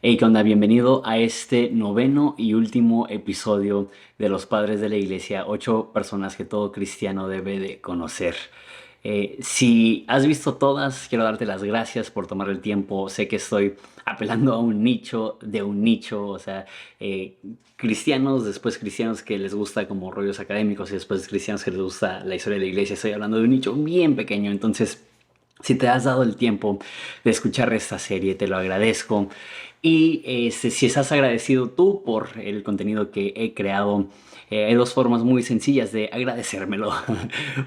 Hey, ¿qué onda? Bienvenido a este noveno y último episodio de Los Padres de la Iglesia, 8 personas que todo cristiano debe de conocer. Si has visto todas, quiero darte las gracias por tomar el tiempo. Sé que estoy apelando a un nicho de un nicho, o sea, cristianos, después cristianos que les gusta como rollos académicos y después cristianos que les gusta la historia de la iglesia. Estoy hablando de un nicho bien pequeño, entonces... Si te has dado el tiempo de escuchar esta serie, te lo agradezco. Y si estás agradecido tú por el contenido que he creado, hay dos formas muy sencillas de agradecérmelo.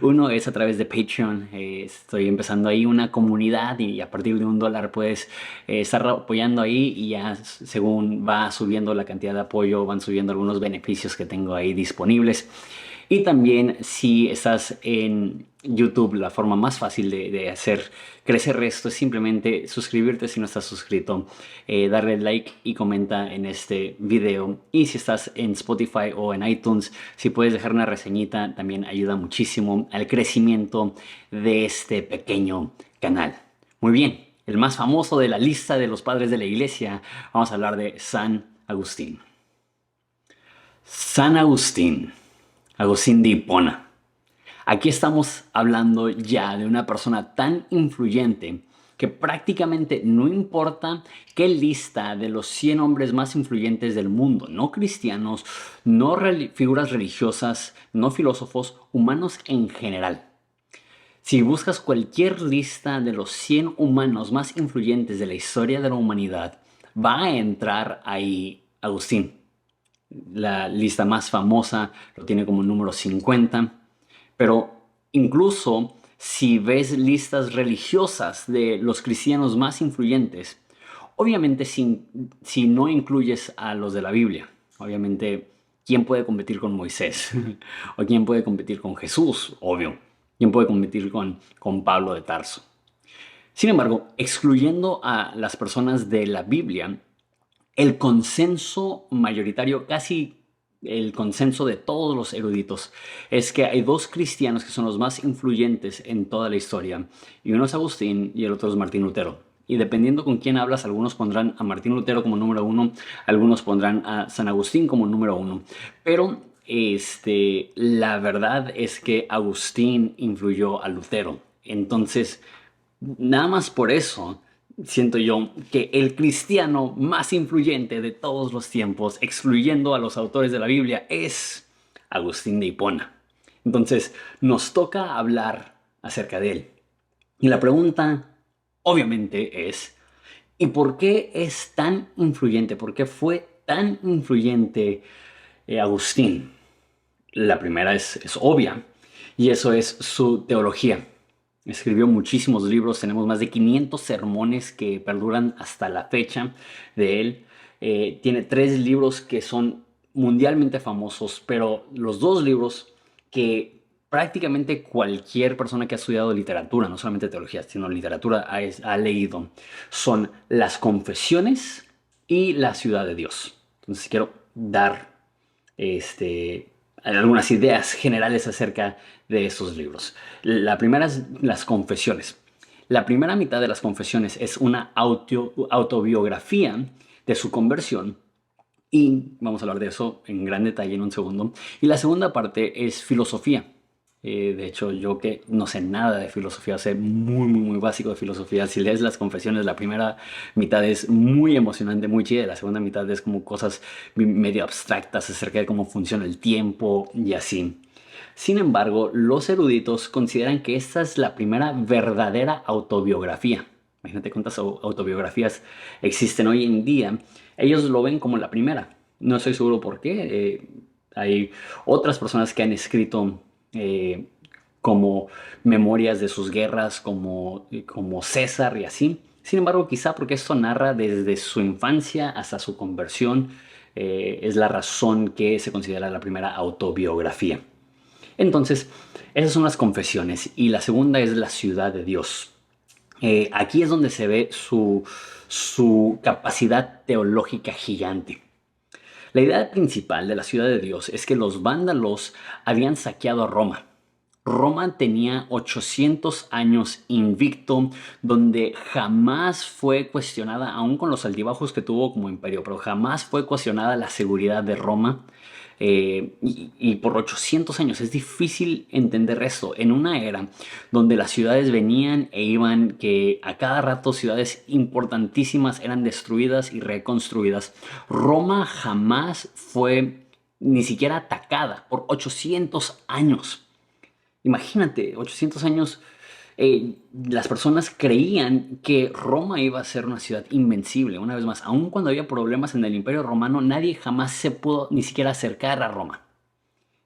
Uno es a través de Patreon. Estoy empezando ahí una comunidad y a partir de $1 puedes estar apoyando ahí y ya según va subiendo la cantidad de apoyo, van subiendo algunos beneficios que tengo ahí disponibles. Y también si estás en YouTube, la forma más fácil de hacer crecer esto es simplemente suscribirte si no estás suscrito, darle like y comenta en este video. Y si estás en Spotify o en iTunes, si puedes dejar una reseñita, también ayuda muchísimo al crecimiento de este pequeño canal. Muy bien, el más famoso de la lista de los padres de la iglesia, vamos a hablar de San Agustín. San Agustín. Agustín de Hipona. Aquí estamos hablando ya de una persona tan influyente que prácticamente no importa qué lista de los 100 hombres más influyentes del mundo, no cristianos, no figuras religiosas, no filósofos, humanos en general. Si buscas cualquier lista de los 100 humanos más influyentes de la historia de la humanidad, va a entrar ahí Agustín. La lista más famosa lo tiene como número 50, pero incluso si ves listas religiosas de los cristianos más influyentes, obviamente si no incluyes a los de la Biblia, obviamente, ¿quién puede competir con Moisés? ¿O quién puede competir con Jesús? Obvio. ¿Quién puede competir con Pablo de Tarso? Sin embargo, excluyendo a las personas de la Biblia, el consenso mayoritario, casi el consenso de todos los eruditos, es que hay dos cristianos que son los más influyentes en toda la historia, y uno es Agustín y el otro es Martín Lutero. Y dependiendo con quién hablas, algunos pondrán a Martín Lutero como número uno, algunos pondrán a San Agustín como número uno. Pero la verdad es que Agustín influyó a Lutero. Entonces, nada más por eso siento yo que el cristiano más influyente de todos los tiempos, excluyendo a los autores de la Biblia, es Agustín de Hipona. Entonces, nos toca hablar acerca de él. Y la pregunta, obviamente, es, ¿y por qué es tan influyente? ¿Por qué fue tan influyente Agustín? La primera es obvia, y eso es su teología. Escribió muchísimos libros, tenemos más de 500 sermones que perduran hasta la fecha de él. Tiene 3 libros que son mundialmente famosos, pero los 2 libros que prácticamente cualquier persona que ha estudiado literatura, no solamente teología, sino literatura, ha leído, son Las Confesiones y La Ciudad de Dios. Entonces quiero dar algunas ideas generales acerca de esos libros. La primera es Las Confesiones. La primera mitad de Las Confesiones es una autobiografía de su conversión y vamos a hablar de eso en gran detalle en un segundo. Y la segunda parte es filosofía. De hecho, yo que no sé nada de filosofía, sé muy básico de filosofía. Si lees Las Confesiones, la primera mitad es muy emocionante, muy chida. La segunda mitad es como cosas medio abstractas acerca de cómo funciona el tiempo y así. Sin embargo, los eruditos consideran que esta es la primera verdadera autobiografía. Imagínate cuántas autobiografías existen hoy en día. Ellos lo ven como la primera. No estoy seguro por qué. Hay otras personas que han escrito como memorias de sus guerras, como César y así. Sin embargo, quizá porque esto narra desde su infancia hasta su conversión, es la razón que se considera la primera autobiografía. Entonces, esas son las confesiones. Y la segunda es la ciudad de Dios. Aquí es donde se ve su capacidad teológica gigante. La idea principal de la ciudad de Dios es que los vándalos habían saqueado Roma. Roma tenía 800 años invicto, donde jamás fue cuestionada, aún con los altibajos que tuvo como imperio, pero jamás fue cuestionada la seguridad de Roma. Y por 800 años es difícil entender esto en una era donde las ciudades venían e iban, que a cada rato ciudades importantísimas eran destruidas y reconstruidas. Roma jamás fue ni siquiera atacada por 800 años. Imagínate, 800 años, las personas creían que Roma iba a ser una ciudad invencible. Una vez más, aun cuando había problemas en el Imperio Romano, nadie jamás se pudo ni siquiera acercar a Roma.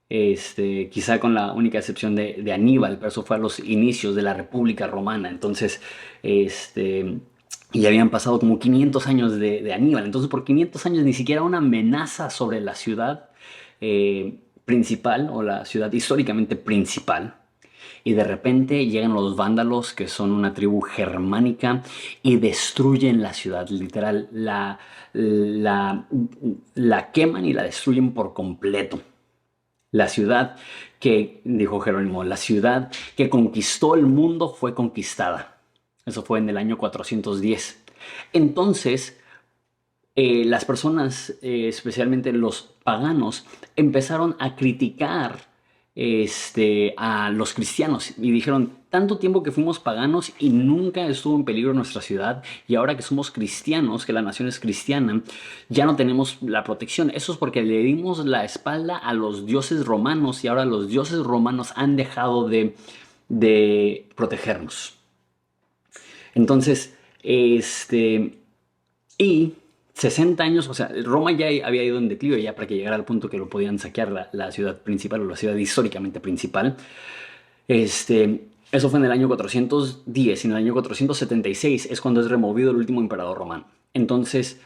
Quizá con la única excepción de Aníbal, pero eso fue a los inicios de la República Romana. Entonces, y habían pasado como 500 años de Aníbal. Entonces, por 500 años ni siquiera una amenaza sobre la ciudad principal o la ciudad históricamente principal. Y de repente llegan los vándalos, que son una tribu germánica, y destruyen la ciudad. Literal, la queman y la destruyen por completo. La ciudad que, dijo Jerónimo, la ciudad que conquistó el mundo fue conquistada. Eso fue en el año 410. Entonces, las personas, especialmente los paganos, empezaron a criticar a los cristianos y dijeron: tanto tiempo que fuimos paganos y nunca estuvo en peligro nuestra ciudad, y ahora que somos cristianos, que la nación es cristiana, ya no tenemos la protección. Eso es porque le dimos la espalda a los dioses romanos, y ahora los dioses romanos han dejado de protegernos. Entonces, y 60 años, o sea, Roma ya había ido en declive ya para que llegara al punto que lo podían saquear la ciudad principal, o la ciudad históricamente principal. Eso fue en el año 410, y en el año 476 es cuando es removido el último emperador romano. Entonces,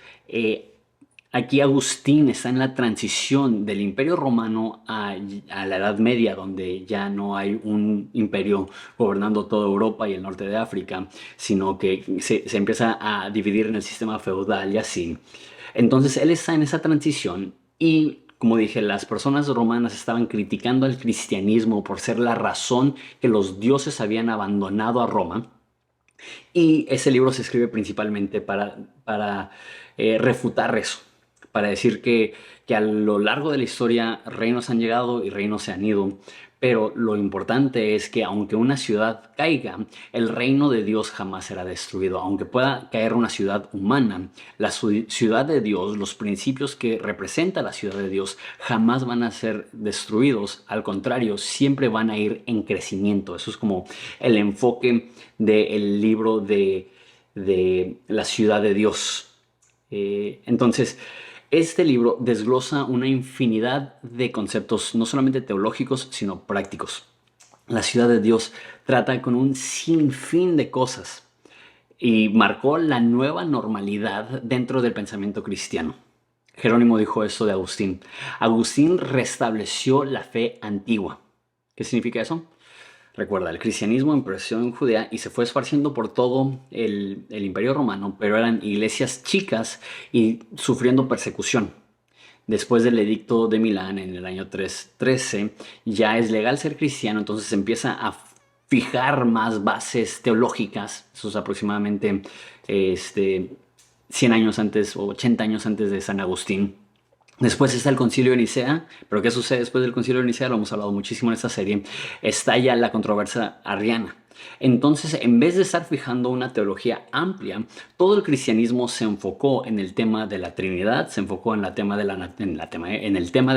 aquí Agustín está en la transición del Imperio Romano a la Edad Media, donde ya no hay un imperio gobernando toda Europa y el norte de África, sino que se empieza a dividir en el sistema feudal y así. Entonces él está en esa transición y, como dije, las personas romanas estaban criticando al cristianismo por ser la razón que los dioses habían abandonado a Roma. Y ese libro se escribe principalmente para refutar eso, para decir que a lo largo de la historia reinos han llegado y reinos se han ido, pero lo importante es que aunque una ciudad caiga, el reino de Dios jamás será destruido. Aunque pueda caer una ciudad humana, la ciudad de Dios, los principios que representa la ciudad de Dios, jamás van a ser destruidos. Al contrario, siempre van a ir en crecimiento. Eso es como el enfoque del libro de la ciudad de Dios. Entonces, este libro desglosa una infinidad de conceptos, no solamente teológicos, sino prácticos. La ciudad de Dios trata con un sinfín de cosas y marcó la nueva normalidad dentro del pensamiento cristiano. Jerónimo dijo eso de Agustín. Agustín restableció la fe antigua. ¿Qué significa eso? Recuerda, el cristianismo empezó en Judea y se fue esparciendo por todo el Imperio Romano, pero eran iglesias chicas y sufriendo persecución. Después del edicto de Milán en el año 313, ya es legal ser cristiano, entonces se empieza a fijar más bases teológicas. Eso es aproximadamente 100 años antes o 80 años antes de San Agustín. Después está el Concilio de Nicea, pero ¿qué sucede después del Concilio de Nicea? Lo hemos hablado muchísimo en esta serie. Estalla la controversia arriana. Entonces, en vez de estar fijando una teología amplia, todo el cristianismo se enfocó en el tema de la Trinidad, se enfocó en el tema de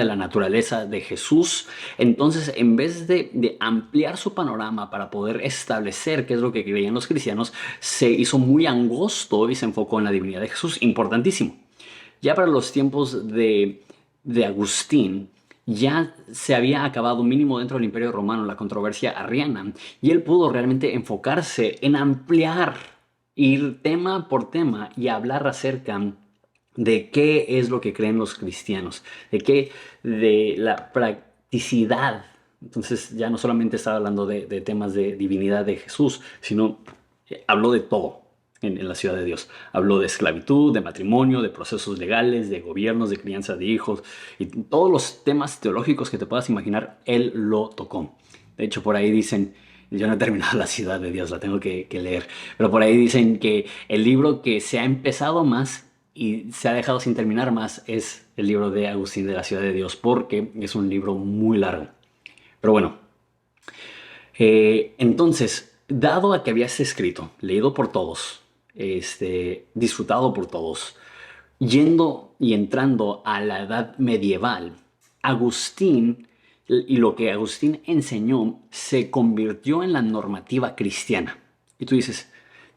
la naturaleza de Jesús. Entonces, en vez de ampliar su panorama para poder establecer qué es lo que creían los cristianos, se hizo muy angosto y se enfocó en la divinidad de Jesús. Importantísimo. Ya para los tiempos de Agustín, ya se había acabado mínimo dentro del Imperio Romano la controversia arriana, y él pudo realmente enfocarse en ampliar, ir tema por tema y hablar acerca de qué es lo que creen los cristianos, de la practicidad. Entonces ya no solamente estaba hablando de temas de divinidad de Jesús, sino habló de todo. En la ciudad de Dios. Habló de esclavitud, de matrimonio, de procesos legales, de gobiernos, de crianza de hijos, y todos los temas teológicos que te puedas imaginar, él lo tocó. De hecho, por ahí dicen, yo no he terminado La ciudad de Dios, la tengo que leer, pero por ahí dicen que el libro que se ha empezado más y se ha dejado sin terminar más es el libro de Agustín de La ciudad de Dios, porque es un libro muy largo. Pero bueno, entonces, dado a que habías escrito, leído por todos, disfrutado por todos, yendo y entrando a la edad medieval, Agustín y lo que Agustín enseñó se convirtió en la normativa cristiana. Y tú dices,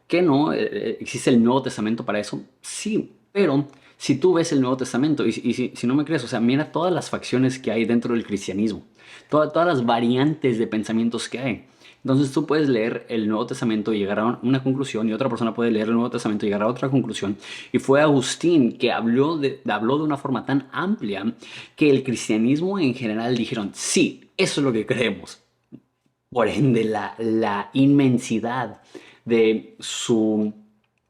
¿qué no? ¿Existe el Nuevo Testamento para eso? Sí, pero si tú ves el Nuevo Testamento y si no me crees, o sea, mira todas las facciones que hay dentro del cristianismo, todas las variantes de pensamientos que hay. Entonces tú puedes leer el Nuevo Testamento y llegar a una conclusión y otra persona puede leer el Nuevo Testamento y llegar a otra conclusión. Y fue Agustín que habló de una forma tan amplia que el cristianismo en general dijeron, sí, eso es lo que creemos. Por ende, la inmensidad de su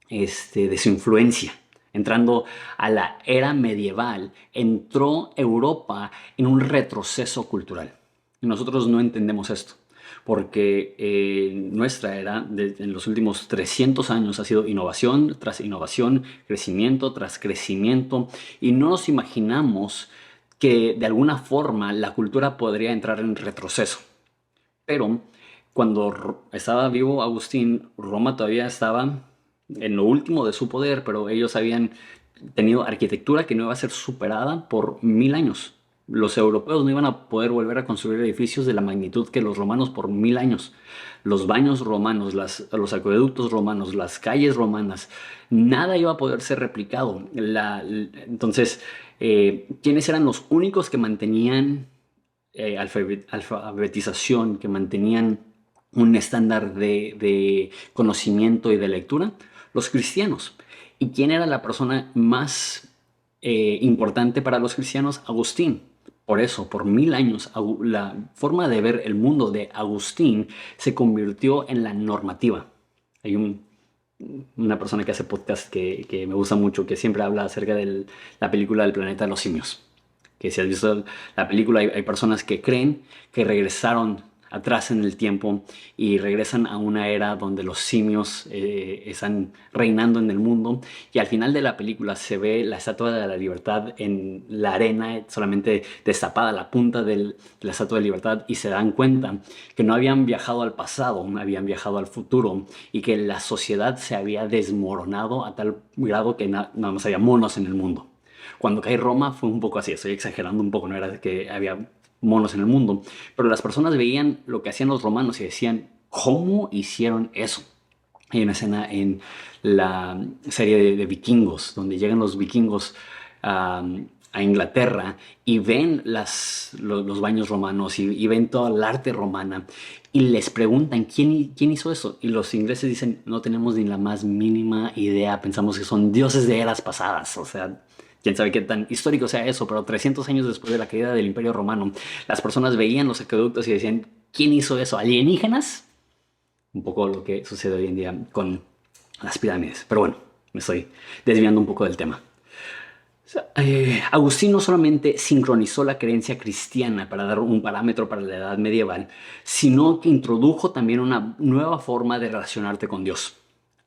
influencia. Entrando a la era medieval, entró Europa en un retroceso cultural. Y nosotros no entendemos esto, porque nuestra era en los últimos 300 años ha sido innovación tras innovación, crecimiento tras crecimiento, y no nos imaginamos que de alguna forma la cultura podría entrar en retroceso. Pero cuando estaba vivo Agustín, Roma todavía estaba en lo último de su poder, pero ellos habían tenido arquitectura que no iba a ser superada por 1000 años. Los europeos no iban a poder volver a construir edificios de la magnitud que los romanos por 1000 años. Los baños romanos, los acueductos romanos, las calles romanas, nada iba a poder ser replicado. Entonces, ¿quiénes eran los únicos que mantenían alfabetización, que mantenían un estándar de conocimiento y de lectura? Los cristianos. ¿Y quién era la persona más importante para los cristianos? Agustín. Por eso, por 1000 años, la forma de ver el mundo de Agustín se convirtió en la normativa. Hay una persona que hace podcast que me gusta mucho, que siempre habla acerca de la película del planeta de los simios. Que si has visto la película, hay personas que creen que regresaron atrás en el tiempo y regresan a una era donde los simios están reinando en el mundo, y al final de la película se ve la Estatua de la Libertad en la arena, solamente destapada la punta de la Estatua de Libertad, y se dan cuenta que no habían viajado al pasado, habían viajado al futuro, y que la sociedad se había desmoronado a tal grado que nada más había monos en el mundo. Cuando cae Roma fue un poco así, estoy exagerando un poco, no era que había monos en el mundo, pero las personas veían lo que hacían los romanos y decían, ¿cómo hicieron eso? Hay una escena en la serie de Vikingos, donde llegan los vikingos a Inglaterra y ven los baños romanos y ven toda el arte romana y les preguntan, ¿quién hizo eso? Y los ingleses dicen, no tenemos ni la más mínima idea, pensamos que son dioses de eras pasadas, o sea, quién sabe qué tan histórico sea eso, pero 300 años después de la caída del Imperio Romano, las personas veían los acueductos y decían, ¿quién hizo eso? ¿Alienígenas? Un poco lo que sucede hoy en día con las pirámides. Pero bueno, me estoy desviando un poco del tema. Agustín no solamente sincronizó la creencia cristiana para dar un parámetro para la edad medieval, sino que introdujo también una nueva forma de relacionarte con Dios.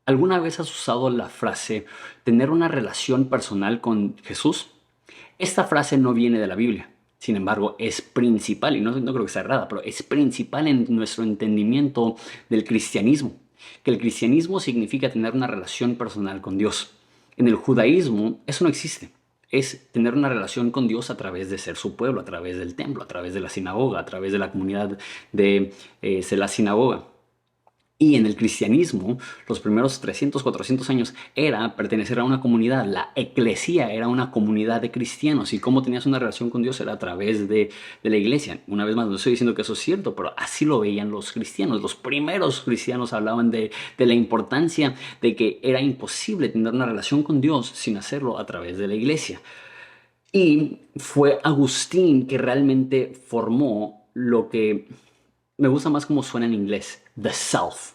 ¿Alguna vez has usado la frase tener una relación personal con Jesús? Esta frase no viene de la Biblia. Sin embargo, es principal, y no creo que sea errada, pero es principal en nuestro entendimiento del cristianismo. Que el cristianismo significa tener una relación personal con Dios. En el judaísmo eso no existe. Es tener una relación con Dios a través de ser su pueblo, a través del templo, a través de la sinagoga, a través de la comunidad de la sinagoga. Y en el cristianismo, los primeros 300, 400 años era pertenecer a una comunidad. La eclesía era una comunidad de cristianos. Y cómo tenías una relación con Dios era a través de la iglesia. Una vez más, no estoy diciendo que eso es cierto, pero así lo veían los cristianos. Los primeros cristianos hablaban de la importancia de que era imposible tener una relación con Dios sin hacerlo a través de la iglesia. Y fue Agustín que realmente formó lo que me gusta más como suena en inglés, the self,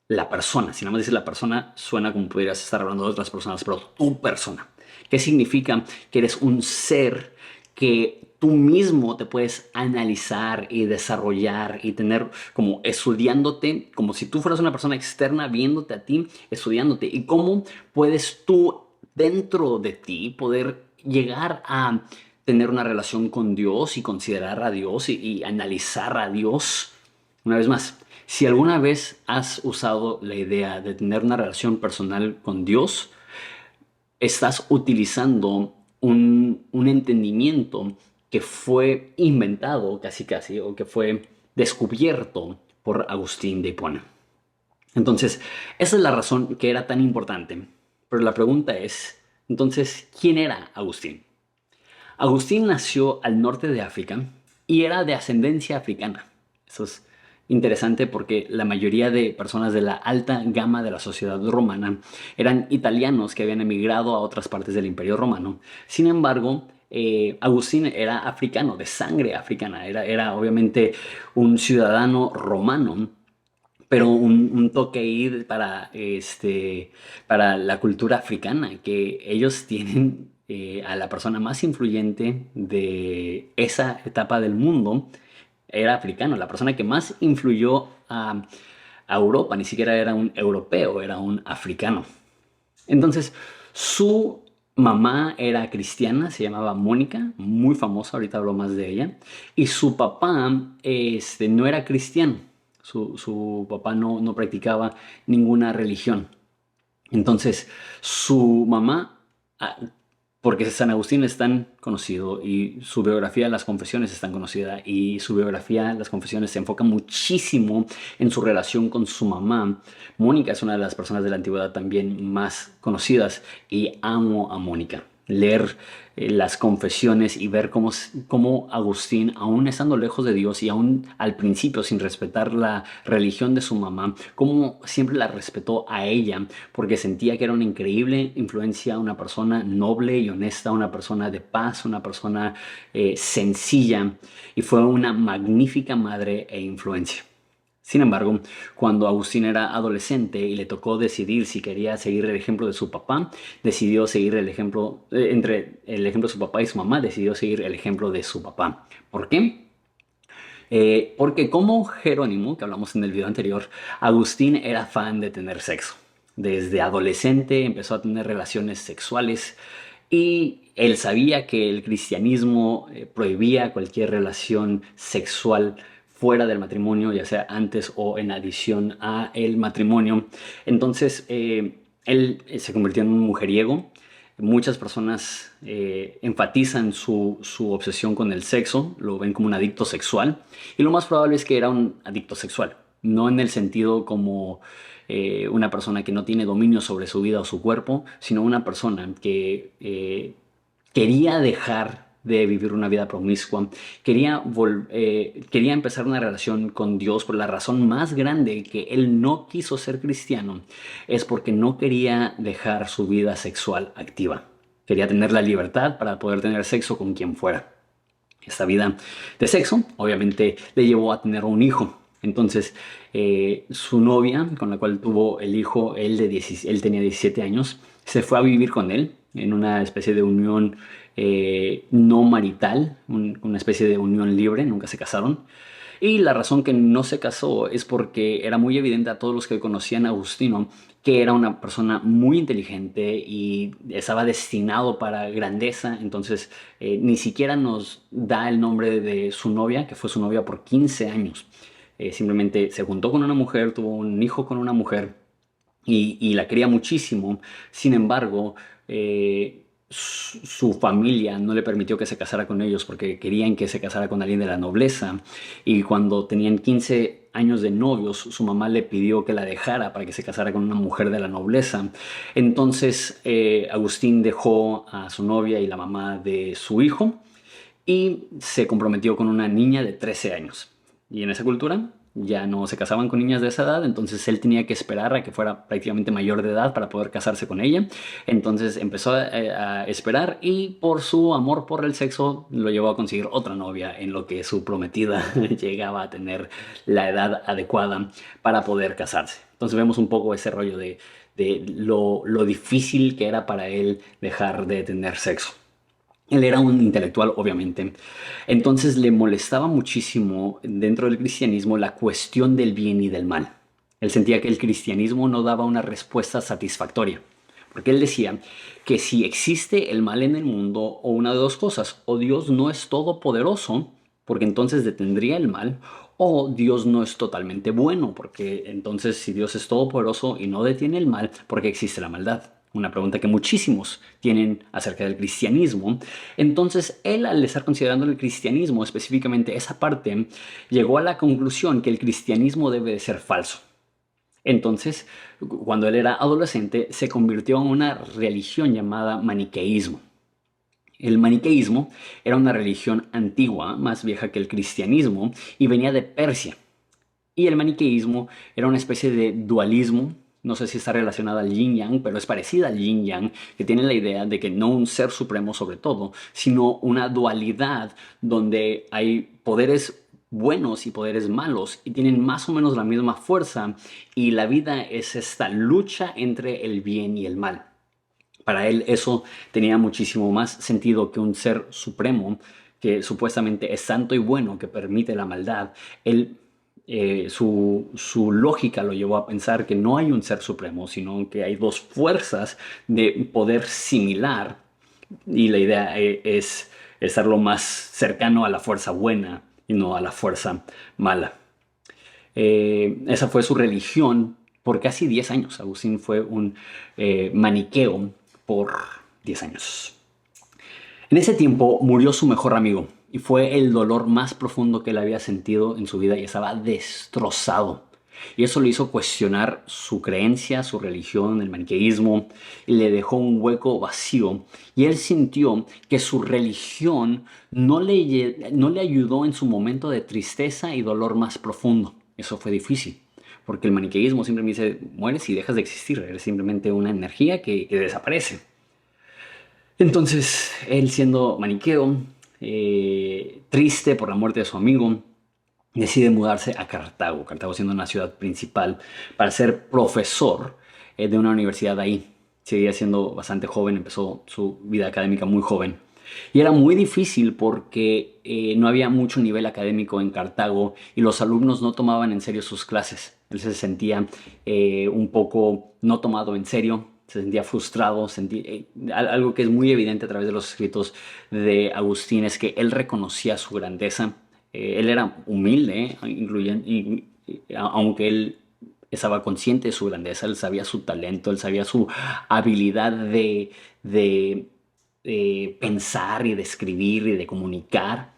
la persona. Si nada más dices la persona, suena como pudieras estar hablando de otras personas, pero tu persona. ¿Qué significa? Que eres un ser que tú mismo te puedes analizar y desarrollar y tener como estudiándote, como si tú fueras una persona externa viéndote a ti, estudiándote y cómo puedes tú dentro de ti poder llegar a tener una relación con Dios y considerar a Dios y analizar a Dios. Una vez más, si alguna vez has usado la idea de tener una relación personal con Dios, estás utilizando un entendimiento que fue inventado casi casi o que fue descubierto por Agustín de Hipona. Entonces, esa es la razón que era tan importante. Pero la pregunta es, entonces, ¿quién era Agustín? Agustín nació al norte de África y era de ascendencia africana. Eso es interesante porque la mayoría de personas de la alta gama de la sociedad romana eran italianos que habían emigrado a otras partes del Imperio Romano. Sin embargo, Agustín era africano, de sangre africana. Era obviamente un ciudadano romano, pero un toque ahí para la cultura africana, que ellos tienen a la persona más influyente de esa etapa del mundo, era africano, la persona que más influyó a Europa, ni siquiera era un europeo, era un africano. Entonces, su mamá era cristiana, se llamaba Mónica, muy famosa, ahorita hablo más de ella, y su papá no era cristiano, su papá no practicaba ninguna religión. Entonces, su mamá, ah, porque San Agustín es tan conocido y su biografía, las confesiones, es tan conocida y su biografía, las confesiones, se enfoca muchísimo en su relación con su mamá. Mónica es una de las personas de la antigüedad también más conocidas y amo a Mónica. Leer las confesiones y ver cómo Agustín, aún estando lejos de Dios y aún al principio sin respetar la religión de su mamá, cómo siempre la respetó a ella porque sentía que era una increíble influencia, una persona noble y honesta, una persona de paz, una persona sencilla, y fue una magnífica madre e influencia. Sin embargo, cuando Agustín era adolescente y le tocó decidir si quería seguir el ejemplo de su papá, decidió seguir el ejemplo, entre el ejemplo de su papá y su mamá, decidió seguir el ejemplo de su papá. ¿Por qué? Porque como Jerónimo, que hablamos en el video anterior, Agustín era fan de tener sexo. Desde adolescente empezó a tener relaciones sexuales y él sabía que el cristianismo prohibía cualquier relación sexual fuera del matrimonio, ya sea antes o en adición a el matrimonio. Entonces, él se convirtió en un mujeriego. Muchas personas enfatizan su obsesión con el sexo, lo ven como un adicto sexual, y lo más probable es que era un adicto sexual, no en el sentido como una persona que no tiene dominio sobre su vida o su cuerpo, sino una persona que quería dejar de vivir una vida promiscua, quería empezar una relación con Dios, por la razón más grande que él no quiso ser cristiano es porque no quería dejar su vida sexual activa. Quería tener la libertad para poder tener sexo con quien fuera. Esta vida de sexo obviamente le llevó a tener un hijo. Entonces, su novia, con la cual tuvo el hijo, él tenía 17 años, se fue a vivir con él en una especie de unión no marital, una especie de unión libre, nunca se casaron. Y la razón que no se casó es porque era muy evidente a todos los que conocían a Agustino que era una persona muy inteligente y estaba destinado para grandeza. Entonces, ni siquiera nos da el nombre de su novia, que fue su novia por 15 años. Simplemente se juntó con una mujer, tuvo un hijo con una mujer y la quería muchísimo. Sin embargo, su familia no le permitió que se casara con ellos porque querían que se casara con alguien de la nobleza. Y cuando tenían 15 años de novios, su mamá le pidió que la dejara para que se casara con una mujer de la nobleza. Entonces, Agustín dejó a su novia y la mamá de su hijo y se comprometió con una niña de 13 años. Y en esa cultura ya no se casaban con niñas de esa edad, entonces él tenía que esperar a que fuera prácticamente mayor de edad para poder casarse con ella. Entonces empezó a esperar y por su amor por el sexo lo llevó a conseguir otra novia en lo que su prometida llegaba a tener la edad adecuada para poder casarse. Entonces vemos un poco ese rollo de lo difícil que era para él dejar de tener sexo. Él era un intelectual, obviamente. Entonces le molestaba muchísimo dentro del cristianismo la cuestión del bien y del mal. Él sentía que el cristianismo no daba una respuesta satisfactoria. Porque él decía que si existe el mal en el mundo, o una de dos cosas, o Dios no es todopoderoso, porque entonces detendría el mal, o Dios no es totalmente bueno, porque entonces si Dios es todopoderoso y no detiene el mal, ¿por qué existe la maldad? Una pregunta que muchísimos tienen acerca del cristianismo. Entonces, él al estar considerando el cristianismo, específicamente esa parte, llegó a la conclusión que el cristianismo debe de ser falso. Entonces, cuando él era adolescente, se convirtió en una religión llamada maniqueísmo. El maniqueísmo era una religión antigua, más vieja que el cristianismo, y venía de Persia. Y el maniqueísmo era una especie de dualismo, no sé si está relacionada al yin yang, pero es parecida al yin yang, que tiene la idea de que no un ser supremo sobre todo, sino una dualidad donde hay poderes buenos y poderes malos y tienen más o menos la misma fuerza, y la vida es esta lucha entre el bien y el mal. Para él eso tenía muchísimo más sentido que un ser supremo que supuestamente es santo y bueno, que permite la maldad. Él, su lógica lo llevó a pensar que no hay un ser supremo, sino que hay dos fuerzas de poder similar, y la idea es estar lo más cercano a la fuerza buena y no a la fuerza mala. Esa fue su religión por casi 10 años. Agustín fue un maniqueo por 10 años. En ese tiempo murió su mejor amigo y fue el dolor más profundo que él había sentido en su vida, y estaba destrozado. Y eso le hizo cuestionar su creencia, su religión, el maniqueísmo, y le dejó un hueco vacío. Y él sintió que su religión no le ayudó en su momento de tristeza y dolor más profundo. Eso fue difícil, porque el maniqueísmo simplemente dice, mueres y dejas de existir, eres simplemente una energía que desaparece. Entonces, él siendo maniqueo, triste por la muerte de su amigo, decide mudarse a Cartago, Cartago siendo una ciudad principal, para ser profesor de una universidad ahí. Seguía siendo bastante joven, empezó su vida académica muy joven. Y era muy difícil porque no había mucho nivel académico en Cartago y los alumnos no tomaban en serio sus clases. Él se sentía un poco no tomado en serio, se sentía frustrado, algo que es muy evidente a través de los escritos de Agustín es que él reconocía su grandeza. Él era humilde, aunque él estaba consciente de su grandeza, él sabía su talento, él sabía su habilidad de pensar y de escribir y de comunicar.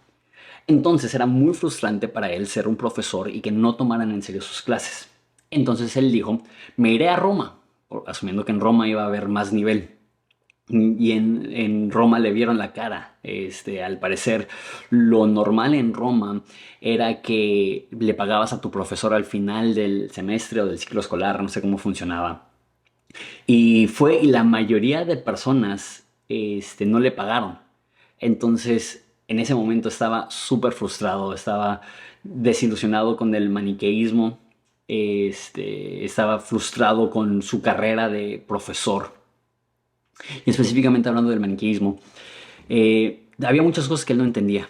Entonces era muy frustrante para él ser un profesor y que no tomaran en serio sus clases. Entonces él dijo, me iré a Roma, asumiendo que en Roma iba a haber más nivel. Y en Roma le vieron la cara. Al parecer, lo normal en Roma era que le pagabas a tu profesor al final del semestre o del ciclo escolar, no sé cómo funcionaba. Y la mayoría de personas no le pagaron. Entonces, en ese momento estaba súper frustrado, estaba desilusionado con el maniqueísmo, estaba frustrado con su carrera de profesor. Y específicamente hablando del maniqueísmo, había muchas cosas que él no entendía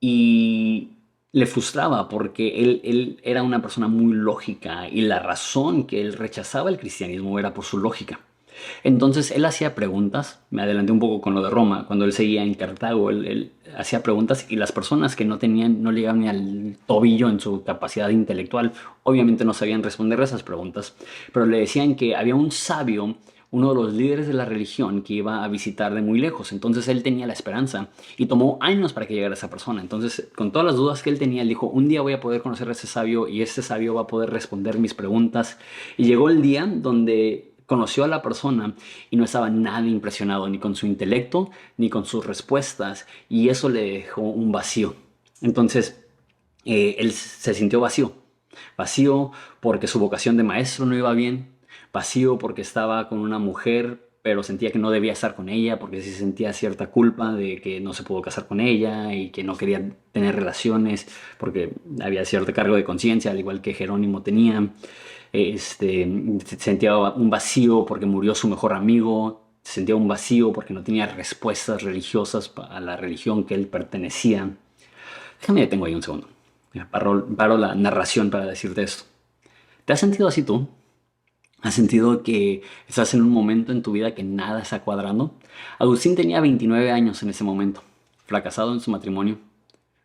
y le frustraba porque él era una persona muy lógica, y la razón que él rechazaba el cristianismo era por su lógica. Entonces él hacía preguntas, me adelanté un poco con lo de Roma, cuando él seguía en Cartago, él hacía preguntas, y las personas que no llegaban ni al tobillo en su capacidad intelectual, obviamente no sabían responder a esas preguntas, pero le decían que había un sabio, uno de los líderes de la religión, que iba a visitar de muy lejos. Entonces él tenía la esperanza y tomó años para que llegara esa persona. Entonces, con todas las dudas que él tenía, él dijo, un día voy a poder conocer a ese sabio y ese sabio va a poder responder mis preguntas. Y llegó el día donde conoció a la persona y no estaba nada impresionado ni con su intelecto ni con sus respuestas, y eso le dejó un vacío. Entonces él se sintió vacío, vacío porque su vocación de maestro no iba bien, vacío porque estaba con una mujer pero sentía que no debía estar con ella porque sí sentía cierta culpa de que no se pudo casar con ella y que no quería tener relaciones porque había cierto cargo de conciencia, al igual que Jerónimo tenía. Sentía un vacío porque murió su mejor amigo. sentía un vacío porque no tenía respuestas religiosas a la religión que él pertenecía. Déjame detengo ahí un segundo. Paro la narración para decirte esto. ¿Te has sentido así tú? ¿Has sentido que estás en un momento en tu vida que nada está cuadrando? Agustín tenía 29 años en ese momento, fracasado en su matrimonio,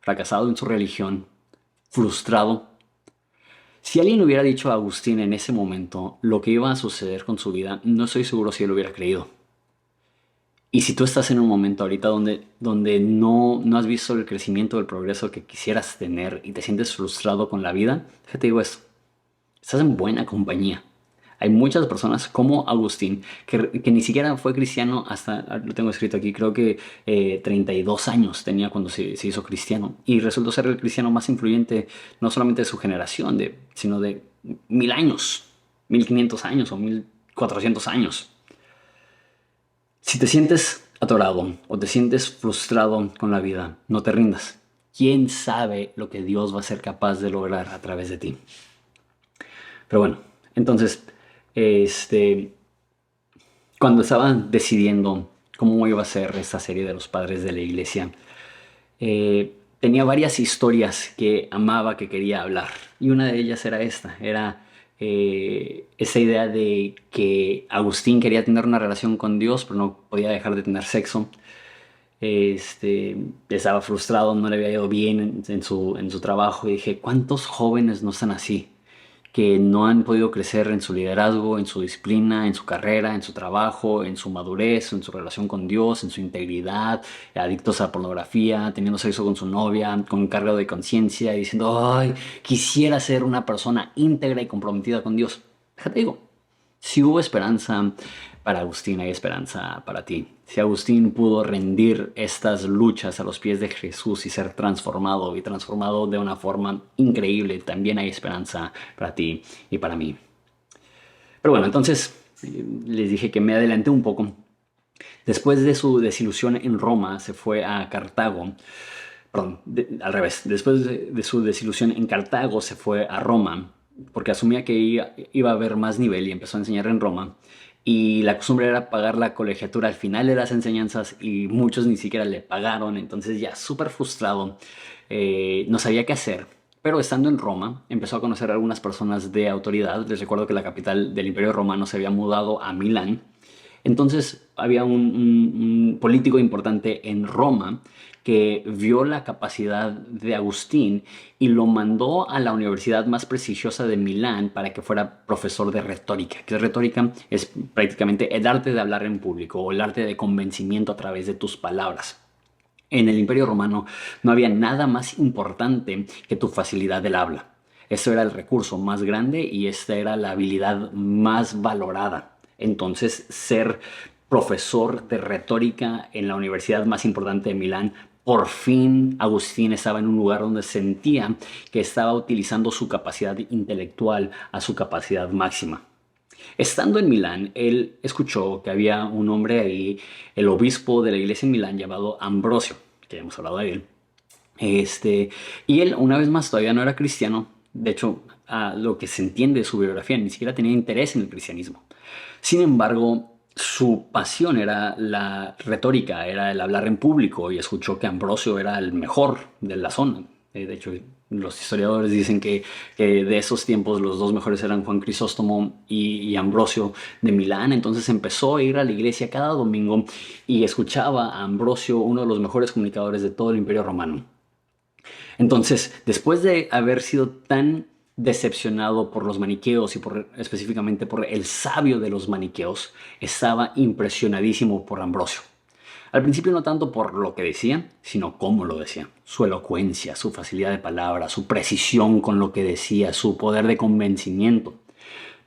fracasado en su religión, frustrado. Si alguien hubiera dicho a Agustín en ese momento lo que iba a suceder con su vida, no estoy seguro si él hubiera creído. Y si tú estás en un momento ahorita donde no has visto el crecimiento, el progreso que quisieras tener y te sientes frustrado con la vida, déjate digo esto, estás en buena compañía. Hay muchas personas como Agustín que ni siquiera fue cristiano hasta, lo tengo escrito aquí, creo que 32 años tenía cuando se hizo cristiano. Y resultó ser el cristiano más influyente no solamente de su generación, sino de 1000 años, 1500 años o 1400 años. Si te sientes atorado o te sientes frustrado con la vida, no te rindas. ¿Quién sabe lo que Dios va a ser capaz de lograr a través de ti? Pero bueno, entonces, cuando estaba decidiendo cómo iba a ser esta serie de los padres de la iglesia, tenía varias historias que amaba, que quería hablar. Y una de ellas era esta, era esa idea de que Agustín quería tener una relación con Dios, pero no podía dejar de tener sexo. Estaba frustrado, no le había ido bien en su trabajo y dije, ¿cuántos jóvenes no están así? Que no han podido crecer en su liderazgo, en su disciplina, en su carrera, en su trabajo, en su madurez, en su relación con Dios, en su integridad, adictos a la pornografía, teniendo sexo con su novia, con cargo de conciencia y diciendo, ay, quisiera ser una persona íntegra y comprometida con Dios. Déjate digo, si hubo esperanza para Agustín, hay esperanza para ti. Si Agustín pudo rendir estas luchas a los pies de Jesús y ser transformado y transformado de una forma increíble, también hay esperanza para ti y para mí. Pero bueno, entonces les dije que me adelanté un poco. Después de su desilusión en Roma, se fue a Cartago. Perdón, al revés. Después de su desilusión en Cartago, se fue a Roma porque asumía que iba a haber más nivel y empezó a enseñar en Roma. Y la costumbre era pagar la colegiatura al final de las enseñanzas y muchos ni siquiera le pagaron. Entonces ya súper frustrado, no sabía qué hacer. Pero estando en Roma, empezó a conocer a algunas personas de autoridad. Les recuerdo que la capital del Imperio Romano se había mudado a Milán. Entonces había un político importante en Roma que vio la capacidad de Agustín y lo mandó a la universidad más prestigiosa de Milán para que fuera profesor de retórica. Que retórica es prácticamente el arte de hablar en público o el arte de convencimiento a través de tus palabras. En el Imperio Romano no había nada más importante que tu facilidad del habla. Eso era el recurso más grande y esta era la habilidad más valorada. Entonces, ser profesor de retórica en la universidad más importante de Milán, por fin Agustín estaba en un lugar donde sentía que estaba utilizando su capacidad intelectual a su capacidad máxima. Estando en Milán, él escuchó que había un hombre ahí, el obispo de la iglesia en Milán llamado Ambrosio, que ya hemos hablado de él. Y él, una vez más, todavía no era cristiano. De hecho, a lo que se entiende de su biografía, ni siquiera tenía interés en el cristianismo. Sin embargo, su pasión era la retórica, era el hablar en público y escuchó que Ambrosio era el mejor de la zona. De hecho, los historiadores dicen que de esos tiempos los dos mejores eran Juan Crisóstomo y Ambrosio de Milán. Entonces empezó a ir a la iglesia cada domingo y escuchaba a Ambrosio, uno de los mejores comunicadores de todo el Imperio Romano. Entonces, después de haber sido tan decepcionado por los maniqueos y específicamente por el sabio de los maniqueos, estaba impresionadísimo por Ambrosio. Al principio no tanto por lo que decía, sino cómo lo decía. Su elocuencia, su facilidad de palabra, su precisión con lo que decía, su poder de convencimiento.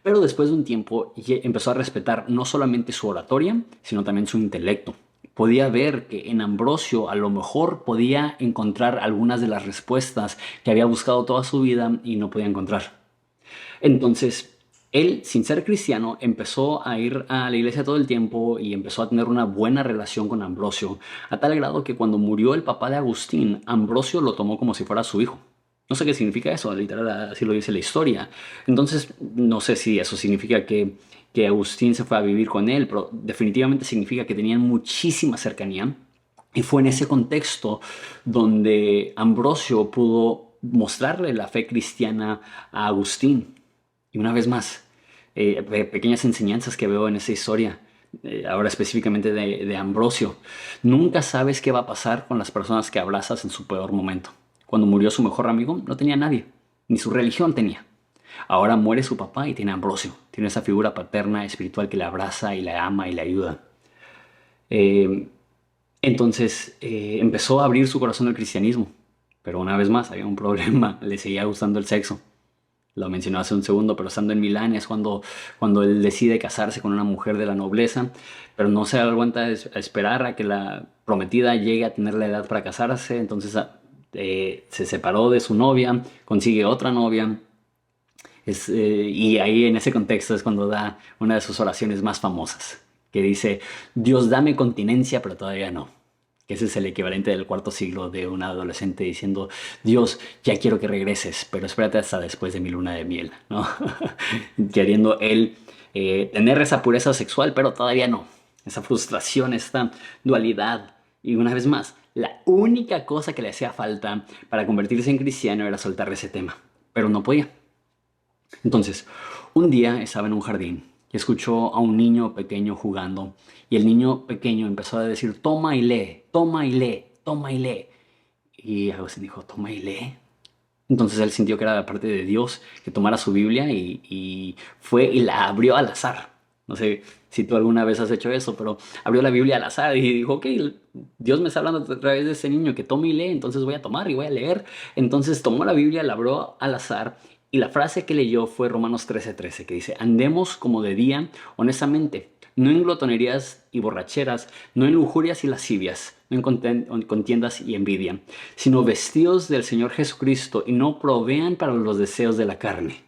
Pero después de un tiempo empezó a respetar no solamente su oratoria, sino también su intelecto. Podía ver que en Ambrosio a lo mejor podía encontrar algunas de las respuestas que había buscado toda su vida y no podía encontrar. Entonces, él, sin ser cristiano, empezó a ir a la iglesia todo el tiempo y empezó a tener una buena relación con Ambrosio, a tal grado que cuando murió el papá de Agustín, Ambrosio lo tomó como si fuera su hijo. No sé qué significa eso, literal, así lo dice la historia. Entonces, no sé si eso significa que Agustín se fue a vivir con él, pero definitivamente significa que tenían muchísima cercanía. Y fue en ese contexto donde Ambrosio pudo mostrarle la fe cristiana a Agustín. Y una vez más, pequeñas enseñanzas que veo en esa historia, ahora específicamente de Ambrosio. Nunca sabes qué va a pasar con las personas que abrazas en su peor momento. Cuando murió su mejor amigo, no tenía nadie, ni su religión tenía. Ahora muere su papá y tiene a Ambrosio. Tiene esa figura paterna, espiritual que le abraza y le ama y le ayuda. Eh, entonces empezó a abrir su corazón al cristianismo. Pero una vez más, había un problema, le seguía gustando el sexo. Lo mencionó hace un segundo, pero estando en Milán es cuando él decide casarse con una mujer de la nobleza, pero no se aguanta a esperar a que la prometida llegue a tener la edad para casarse, entonces se separó de su novia, consigue otra novia, y ahí en ese contexto es cuando da una de sus oraciones más famosas, que dice, Dios dame continencia, pero todavía no. Que ese es el equivalente del cuarto siglo de un adolescente diciendo, Dios, ya quiero que regreses, pero espérate hasta después de mi luna de miel, ¿no? Queriendo él tener esa pureza sexual, pero todavía no. Esa frustración, esta dualidad. Y una vez más, la única cosa que le hacía falta para convertirse en cristiano era soltar ese tema, pero no podía. Entonces, un día estaba en un jardín y escuchó a un niño pequeño jugando y el niño pequeño empezó a decir, toma y lee, toma y lee, toma y lee. Y Agustín dijo, toma y lee. Entonces él sintió que era de parte de Dios que tomara su Biblia y fue y la abrió al azar. No sé si tú alguna vez has hecho eso, pero abrió la Biblia al azar y dijo, ok, Dios me está hablando a través de ese niño que tome y lee, entonces voy a tomar y voy a leer. Entonces tomó la Biblia, la abrió al azar y la frase que leyó fue Romanos 13:13, que dice, andemos como de día, honestamente, no en glotonerías y borracheras, no en lujurias y lascivias, no en contiendas y envidia, sino vestidos del Señor Jesucristo y no provean para los deseos de la carne.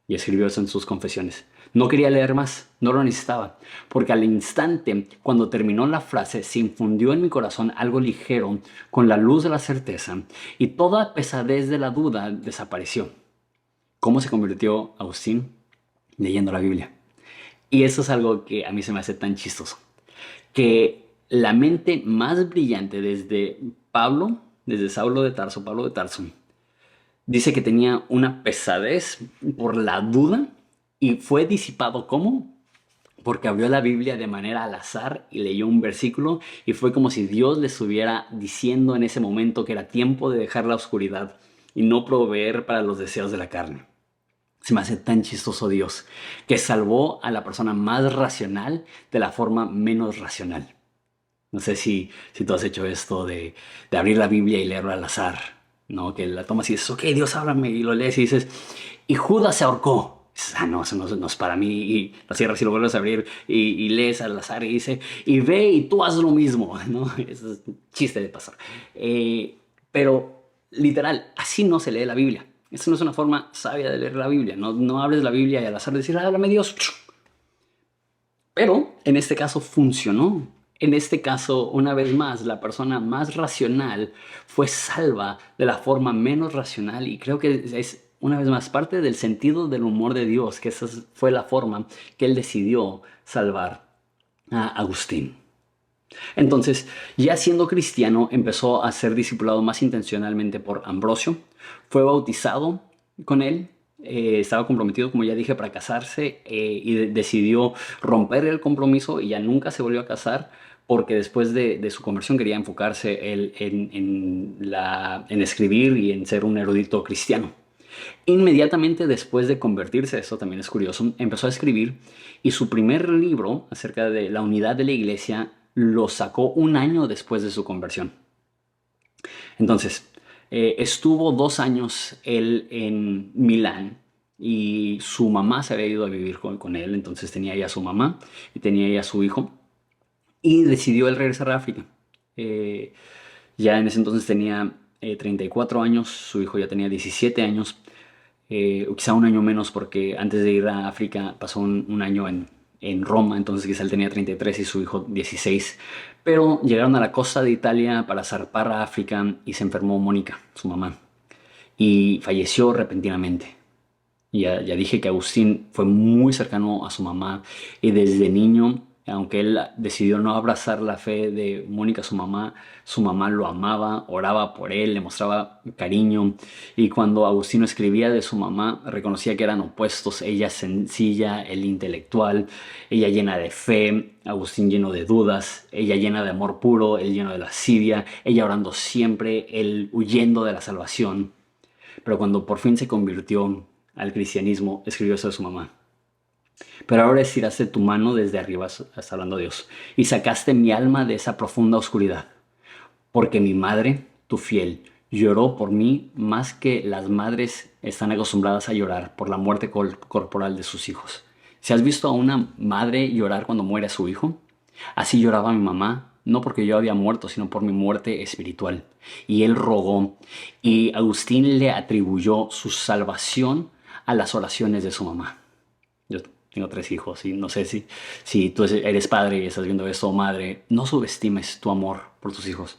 Y escribió eso en sus confesiones. No quería leer más, no lo necesitaba, porque al instante, cuando terminó la frase, se infundió en mi corazón algo ligero, con la luz de la certeza, y toda pesadez de la duda desapareció. ¿Cómo se convirtió Agustín? Leyendo la Biblia. Y eso es algo que a mí se me hace tan chistoso. Que la mente más brillante desde Pablo, desde Pablo de Tarso, dice que tenía una pesadez por la duda y fue disipado. ¿Cómo? Porque abrió la Biblia de manera al azar y leyó un versículo y fue como si Dios le estuviera diciendo en ese momento que era tiempo de dejar la oscuridad y no proveer para los deseos de la carne. Se me hace tan chistoso Dios, que salvó a la persona más racional de la forma menos racional. No sé si tú has hecho esto de abrir la Biblia y leerlo al azar, ¿no? Que la tomas y dices, ok, Dios, háblame, y lo lees y dices, y Judas se ahorcó. Y dices, ah, no, eso no es para mí. Y lo cierras y lo vuelves a abrir y lees al azar y dice, y ve y tú haz lo mismo, ¿no? Eso es un chiste de pasar. Pero literal, así no se lee la Biblia. Esa no es una forma sabia de leer la Biblia. No abres la Biblia y al azar decir, háblame Dios. Pero en este caso funcionó. En este caso, una vez más, la persona más racional fue salva de la forma menos racional y creo que es, una vez más, parte del sentido del humor de Dios, que esa fue la forma que él decidió salvar a Agustín. Entonces, ya siendo cristiano, empezó a ser discipulado más intencionalmente por Ambrosio, fue bautizado con él, estaba comprometido, como ya dije, para casarse y decidió romper el compromiso y ya nunca se volvió a casar porque después de su conversión quería enfocarse él en escribir y en ser un erudito cristiano. Inmediatamente después de convertirse, esto también es curioso, empezó a escribir y su primer libro acerca de la unidad de la iglesia lo sacó un año después de su conversión. Entonces, estuvo 2 años él en Milán y su mamá se había ido a vivir con él, entonces tenía ya a su mamá y tenía ya a su hijo y decidió él regresar a África. Eh, ya en ese entonces tenía 34 años, su hijo ya tenía 17 años, o quizá un año menos porque antes de ir a África pasó un año en Roma, entonces quizá él tenía 33 y su hijo 16. Pero llegaron a la costa de Italia para zarpar a África y se enfermó Mónica, su mamá. y falleció repentinamente. Ya dije que Agustín fue muy cercano a su mamá y desde niño, aunque él decidió no abrazar la fe de Mónica, su mamá lo amaba, oraba por él, le mostraba cariño. Y cuando Agustín escribía de su mamá, reconocía que eran opuestos, ella sencilla, él intelectual, ella llena de fe, Agustín lleno de dudas, ella llena de amor puro, él lleno de lascivia, ella orando siempre, él huyendo de la salvación. Pero cuando por fin se convirtió al cristianismo, escribió eso de su mamá. Pero ahora estiraste tu mano desde arriba, está hablando Dios, y sacaste mi alma de esa profunda oscuridad, porque mi madre, tu fiel, lloró por mí más que las madres están acostumbradas a llorar por la muerte corporal de sus hijos. Si has visto a una madre llorar cuando muere a su hijo, así lloraba mi mamá, no porque yo había muerto, sino por mi muerte espiritual. Y él rogó, y Agustín le atribuyó su salvación a las oraciones de su mamá. Yo tengo 3 hijos y no sé si tú eres padre y estás viendo esto, madre, no subestimes tu amor por tus hijos.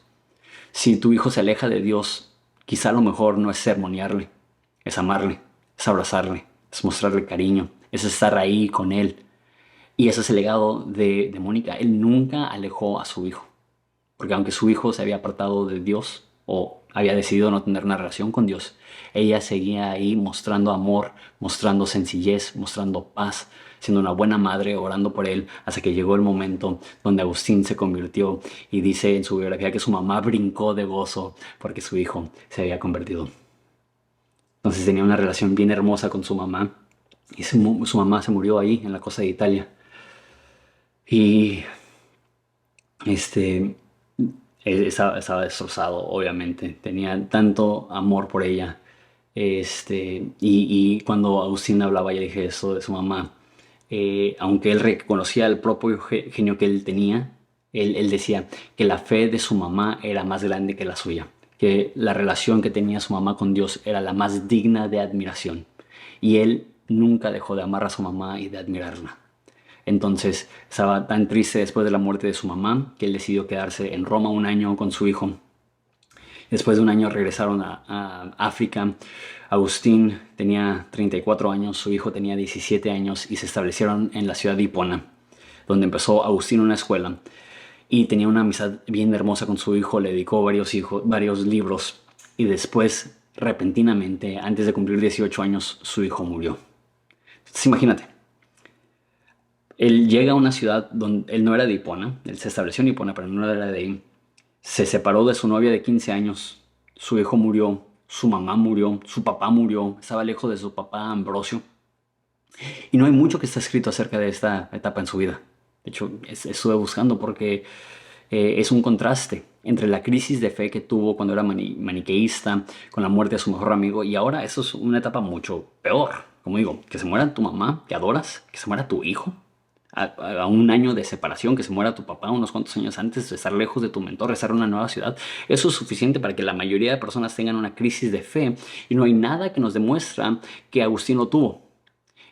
Si tu hijo se aleja de Dios, quizá lo mejor no es sermonearle, es amarle, es abrazarle, es mostrarle cariño, es estar ahí con él. Y ese es el legado de Mónica. Él nunca alejó a su hijo. Porque aunque su hijo se había apartado de Dios o había decidido no tener una relación con Dios, ella seguía ahí mostrando amor, mostrando sencillez, mostrando paz, siendo una buena madre, orando por él, hasta que llegó el momento donde Agustín se convirtió y dice en su biografía que su mamá brincó de gozo porque su hijo se había convertido. Entonces tenía una relación bien hermosa con su mamá y su mamá se murió ahí en la costa de Italia. Y este, estaba destrozado, obviamente. Tenía tanto amor por ella. Y cuando Agustín hablaba, ya dije eso de su mamá, aunque él reconocía el propio genio que él tenía, él decía que la fe de su mamá era más grande que la suya, que la relación que tenía su mamá con Dios era la más digna de admiración. Y él nunca dejó de amar a su mamá y de admirarla. Entonces estaba tan triste después de la muerte de su mamá que él decidió quedarse en Roma un año con su hijo. Después de un año regresaron a África. Agustín tenía 34 años, su hijo tenía 17 años y se establecieron en la ciudad de Hipona, donde empezó Agustín una escuela y tenía una amistad bien hermosa con su hijo, le dedicó varios libros y después, repentinamente, antes de cumplir 18 años, su hijo murió. Entonces imagínate, él llega a una ciudad donde él no era de Hipona, él se estableció en Hipona, pero no era de ahí. Se separó de su novia de 15 años, su hijo murió, su mamá murió, su papá murió, estaba lejos de su papá Ambrosio. Y no hay mucho que está escrito acerca de esta etapa en su vida. De hecho, estuve buscando porque es un contraste entre la crisis de fe que tuvo cuando era maniqueísta, con la muerte de su mejor amigo, y ahora eso es una etapa mucho peor. Como digo, que se muera tu mamá, que adoras, que se muera tu hijo, a un año de separación, que se muera tu papá unos cuantos años antes de estar lejos de tu mentor, de estar en una nueva ciudad. Eso es suficiente para que la mayoría de personas tengan una crisis de fe y no hay nada que nos demuestra que Agustín lo tuvo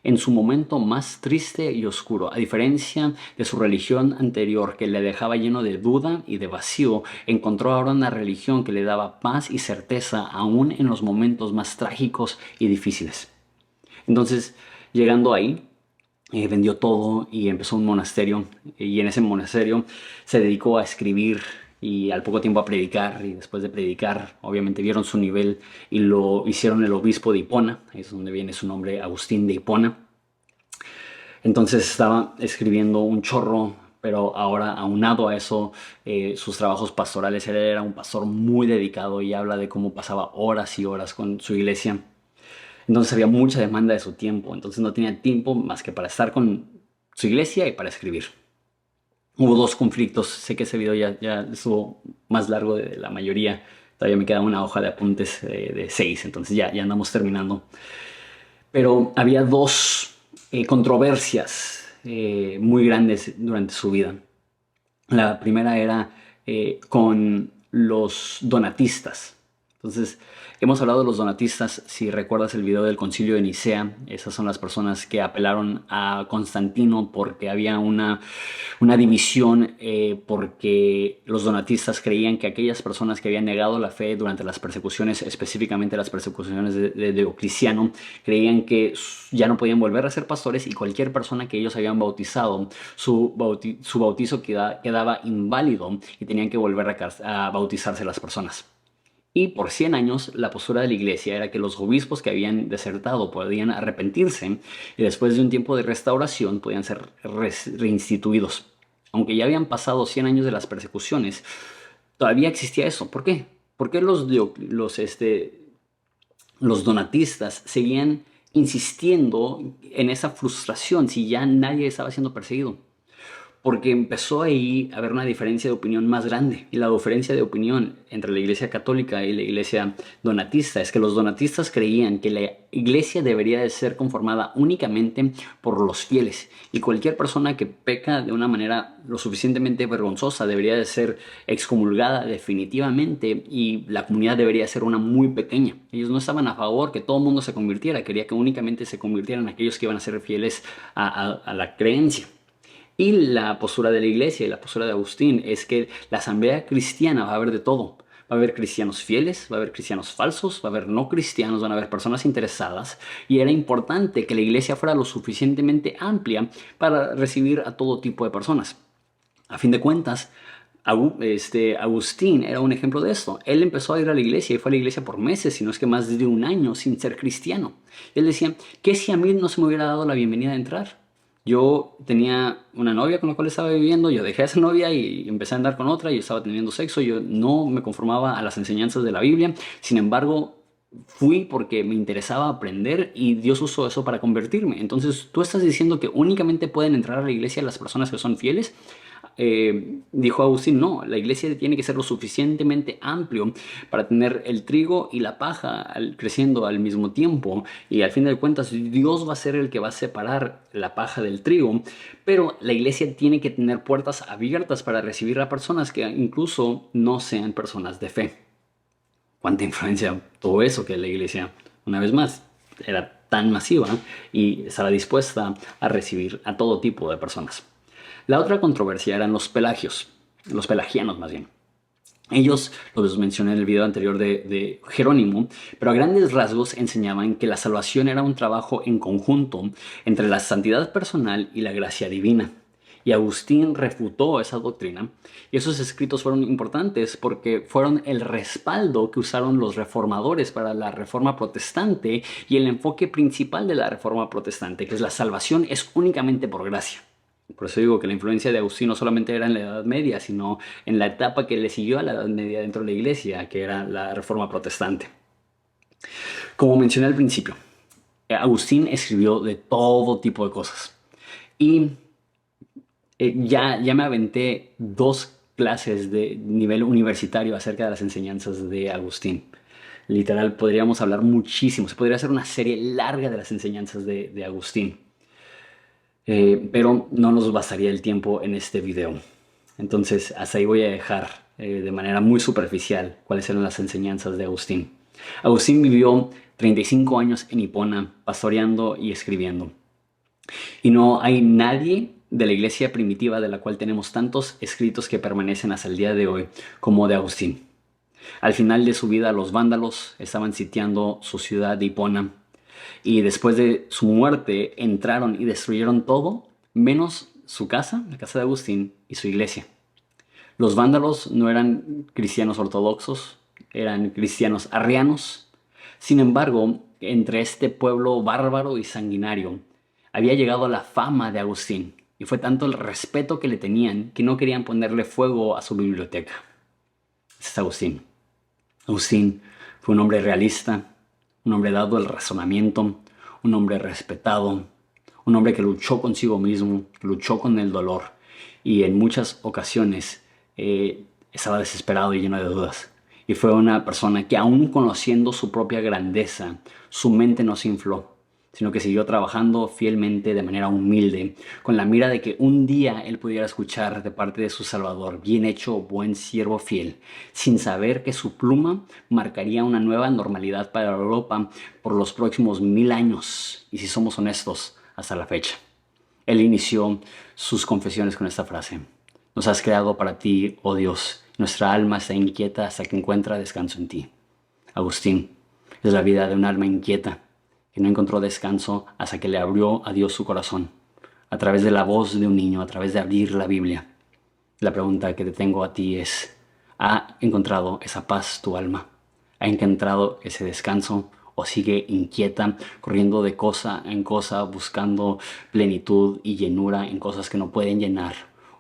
en su momento más triste y oscuro. A diferencia de su religión anterior que le dejaba lleno de duda y de vacío, encontró ahora una religión que le daba paz y certeza aún en los momentos más trágicos y difíciles. Entonces, llegando ahí, vendió todo y empezó un monasterio, y en ese monasterio se dedicó a escribir y al poco tiempo a predicar, y después de predicar obviamente vieron su nivel y lo hicieron el obispo de Hipona. Ahí es donde viene su nombre, Agustín de Hipona. Entonces estaba escribiendo un chorro, pero ahora aunado a eso, sus trabajos pastorales. Él era un pastor muy dedicado y habla de cómo pasaba horas y horas con su iglesia. Entonces había mucha demanda de su tiempo, entonces no tenía tiempo más que para estar con su iglesia y para escribir. Hubo 2 conflictos, sé que ese video ya estuvo más largo de la mayoría, todavía me queda una hoja de apuntes de 6, entonces ya andamos terminando. Pero había 2 controversias muy grandes durante su vida. La primera era con los donatistas. Entonces, hemos hablado de los donatistas. Si recuerdas el video del Concilio de Nicea, esas son las personas que apelaron a Constantino porque había una división, porque los donatistas creían que aquellas personas que habían negado la fe durante las persecuciones, específicamente las persecuciones de Diocleciano, creían que ya no podían volver a ser pastores y cualquier persona que ellos habían bautizado, su bautizo quedaba inválido y tenían que volver a bautizarse las personas. Y por 100 años la postura de la iglesia era que los obispos que habían desertado podían arrepentirse y después de un tiempo de restauración podían ser reinstituidos. Aunque ya habían pasado 100 años de las persecuciones, todavía existía eso. ¿Por qué? Porque los donatistas seguían insistiendo en esa frustración si ya nadie estaba siendo perseguido? Porque empezó ahí a haber una diferencia de opinión más grande. Y la diferencia de opinión entre la iglesia católica y la iglesia donatista es que los donatistas creían que la iglesia debería de ser conformada únicamente por los fieles. Y cualquier persona que peca de una manera lo suficientemente vergonzosa debería de ser excomulgada definitivamente y la comunidad debería ser una muy pequeña. Ellos no estaban a favor que todo el mundo se convirtiera, quería que únicamente se convirtieran aquellos que iban a ser fieles a la creencia. Y la postura de la iglesia y la postura de Agustín es que la asamblea cristiana va a haber de todo. Va a haber cristianos fieles, va a haber cristianos falsos, va a haber no cristianos, van a haber personas interesadas. Y era importante que la iglesia fuera lo suficientemente amplia para recibir a todo tipo de personas. A fin de cuentas, Agustín era un ejemplo de esto. Él empezó a ir a la iglesia y fue a la iglesia por meses, si no es que más de un año, sin ser cristiano. Él decía, ¿qué si a mí no se me hubiera dado la bienvenida a entrar? Yo tenía una novia con la cual estaba viviendo, yo dejé a esa novia y empecé a andar con otra, y yo estaba teniendo sexo, yo no me conformaba a las enseñanzas de la Biblia, sin embargo, fui porque me interesaba aprender y Dios usó eso para convertirme. Entonces, ¿tú estás diciendo que únicamente pueden entrar a la iglesia las personas que son fieles? Dijo Agustín, no, la iglesia tiene que ser lo suficientemente amplio para tener el trigo y la paja creciendo al mismo tiempo, y al fin de cuentas Dios va a ser el que va a separar la paja del trigo, pero la iglesia tiene que tener puertas abiertas para recibir a personas que incluso no sean personas de fe. ¿Cuánta influencia tuvo eso, que la iglesia, una vez más, era tan masiva y estaba dispuesta a recibir a todo tipo de personas? La otra controversia eran los pelagios, los pelagianos más bien. Ellos, los mencioné en el video anterior de Jerónimo, pero a grandes rasgos enseñaban que la salvación era un trabajo en conjunto entre la santidad personal y la gracia divina. Y Agustín refutó esa doctrina, y esos escritos fueron importantes porque fueron el respaldo que usaron los reformadores para la Reforma Protestante y el enfoque principal de la Reforma Protestante, que es la salvación es únicamente por gracia. Por eso digo que la influencia de Agustín no solamente era en la Edad Media, sino en la etapa que le siguió a la Edad Media dentro de la Iglesia, que era la Reforma Protestante. Como mencioné al principio, Agustín escribió de todo tipo de cosas. Y ya me aventé 2 clases de nivel universitario acerca de las enseñanzas de Agustín. Literal, podríamos hablar muchísimo. Se podría hacer una serie larga de las enseñanzas de Agustín. Pero no nos bastaría el tiempo en este video. Entonces, hasta ahí voy a dejar de manera muy superficial cuáles eran las enseñanzas de Agustín. Agustín vivió 35 años en Hipona, pastoreando y escribiendo. Y no hay nadie de la iglesia primitiva de la cual tenemos tantos escritos que permanecen hasta el día de hoy como de Agustín. Al final de su vida, los vándalos estaban sitiando su ciudad de Hipona. Y después de su muerte entraron y destruyeron todo, menos su casa, la casa de Agustín, y su iglesia. Los vándalos no eran cristianos ortodoxos, eran cristianos arrianos. Sin embargo, entre este pueblo bárbaro y sanguinario había llegado la fama de Agustín, y fue tanto el respeto que le tenían que no querían ponerle fuego a su biblioteca. Ese es Agustín. Agustín fue un hombre realista, un hombre dado al razonamiento, un hombre respetado, un hombre que luchó consigo mismo, que luchó con el dolor y en muchas ocasiones estaba desesperado y lleno de dudas. Y fue una persona que, aún conociendo su propia grandeza, su mente no se infló. sino que siguió trabajando fielmente de manera humilde, con la mira de que un día él pudiera escuchar de parte de su Salvador: bien hecho, buen siervo fiel, sin saber que su pluma marcaría una nueva normalidad para Europa por los próximos 1000 años, y si somos honestos, hasta la fecha. Él inició sus confesiones con esta frase: nos has creado para ti, oh Dios, nuestra alma está inquieta hasta que encuentra descanso en ti. Agustín, es la vida de un alma inquieta que no encontró descanso hasta que le abrió a Dios su corazón, a través de la voz de un niño, a través de abrir la Biblia. La pregunta que te tengo a ti es: ¿ha encontrado esa paz tu alma? ¿Ha encontrado ese descanso? ¿O sigue inquieta, corriendo de cosa en cosa, buscando plenitud y llenura en cosas que no pueden llenar?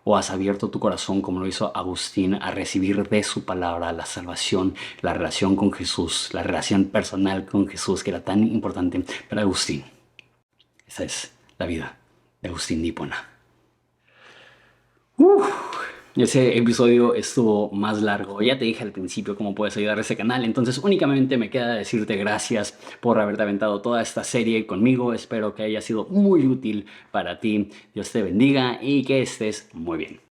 ¿O has abierto tu corazón, como lo hizo Agustín, a recibir de su palabra la salvación, la relación con Jesús, la relación personal con Jesús, que era tan importante para Agustín? Esa es la vida de Agustín de Hipona. Ese episodio estuvo más largo. Ya te dije al principio cómo puedes ayudar a este canal, entonces únicamente me queda decirte gracias por haberte aventado toda esta serie conmigo. Espero que haya sido muy útil para ti. Dios te bendiga y que estés muy bien.